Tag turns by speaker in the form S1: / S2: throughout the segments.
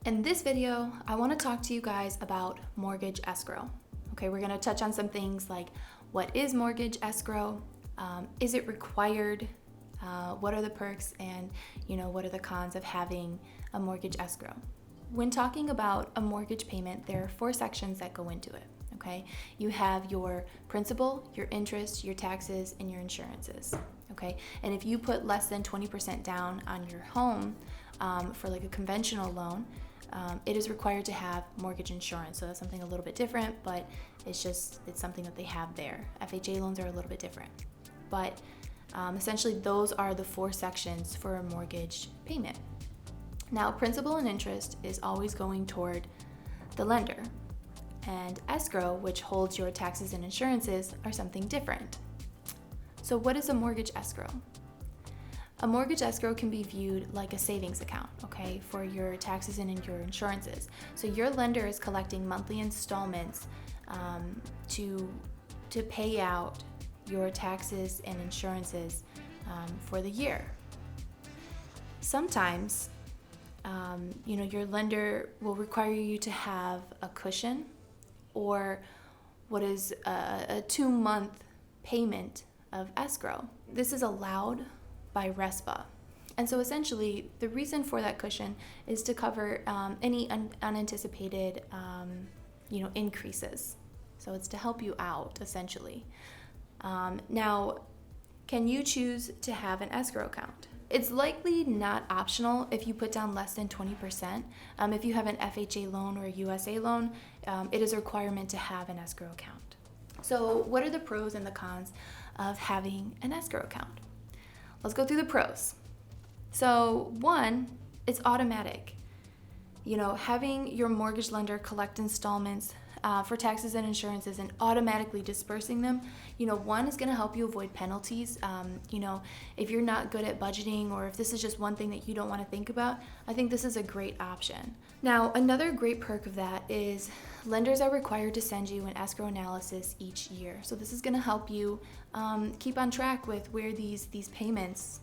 S1: In this video, I want to talk to you guys about mortgage escrow. Okay, we're going to touch on some things like what is mortgage escrow, is it required, what are the perks, and what are the cons of having a mortgage escrow. When talking about a mortgage payment, there are 4 sections that go into it. Okay, you have your principal, your interest, your taxes, and your insurances. Okay, and if you put less than 20% down on your home for like a conventional loan, it is required to have mortgage insurance. So that's something a little bit different, but it's something that they have there. FHA loans are a little bit different, but essentially those are the 4 sections for a mortgage payment. Now, principal and interest is always going toward the lender, and escrow, which holds your taxes and insurances, are something different. So what is a mortgage escrow? A mortgage escrow can be viewed like a savings account, okay, for your taxes and your insurances. So your lender is collecting monthly installments to pay out your taxes and insurances for the year. Sometimes, your lender will require you to have a cushion or what is a 2-month payment of escrow. This is allowed by RESPA. And so essentially, the reason for that cushion is to cover any unanticipated increases. So it's to help you out, essentially. Now, can you choose to have an escrow account? It's likely not optional if you put down less than 20%. If you have an FHA loan or a USA loan, it is a requirement to have an escrow account. So what are the pros and the cons of having an escrow account? Let's go through the pros. So 1, it's automatic. Having your mortgage lender collect installments for taxes and insurances and automatically dispersing them, 1 is going to help you avoid penalties. If you're not good at budgeting or if this is just one thing that you don't want to think about, I think this is a great option. Now, another great perk of that is lenders are required to send you an escrow analysis each year. So this is going to help you keep on track with where these payments,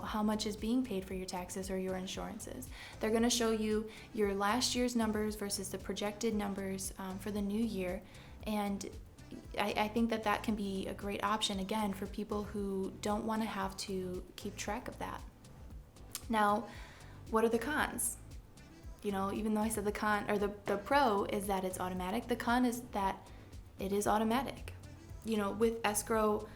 S1: how much is being paid for your taxes or your insurances. They're going to show you your last year's numbers versus the projected numbers for the new year. And I think that can be a great option, again, for people who don't want to have to keep track of that. Now, what are the cons? Even though I said the con or the pro is that it's automatic, the con is that it is automatic. With escrow,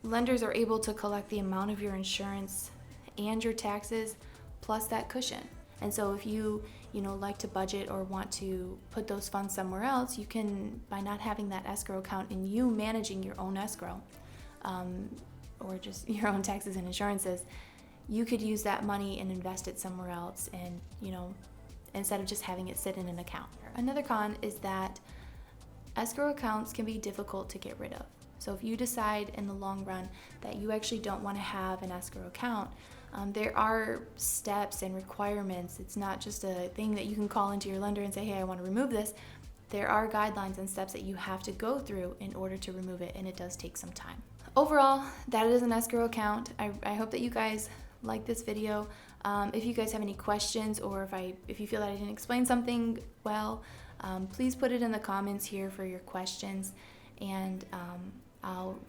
S1: lenders are able to collect the amount of your insurance and your taxes plus that cushion. And so if you like to budget or want to put those funds somewhere else, you can, by not having that escrow account and you managing your own escrow or just your own taxes and insurances, you could use that money and invest it somewhere else and, instead of just having it sit in an account. Another con is that escrow accounts can be difficult to get rid of. So if you decide in the long run that you actually don't want to have an escrow account, there are steps and requirements. It's not just a thing that you can call into your lender and say, hey, I want to remove this. There are guidelines and steps that you have to go through in order to remove it, and it does take some time. Overall, that is an escrow account. I hope that you guys like this video. If you guys have any questions or if you feel that I didn't explain something well, please put it in the comments here for your questions, and I'll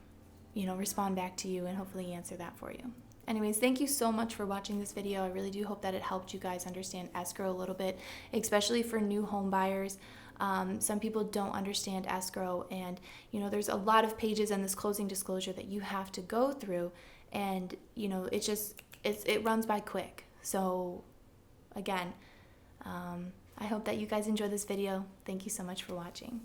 S1: respond back to you and hopefully answer that for you. Anyways, thank you so much for watching this video. I really do hope that it helped you guys understand escrow a little bit, especially for new home buyers. Some people don't understand escrow, and there's a lot of pages in this closing disclosure that you have to go through, and it runs by quick. So again, I hope that you guys enjoy this video. Thank you so much for watching.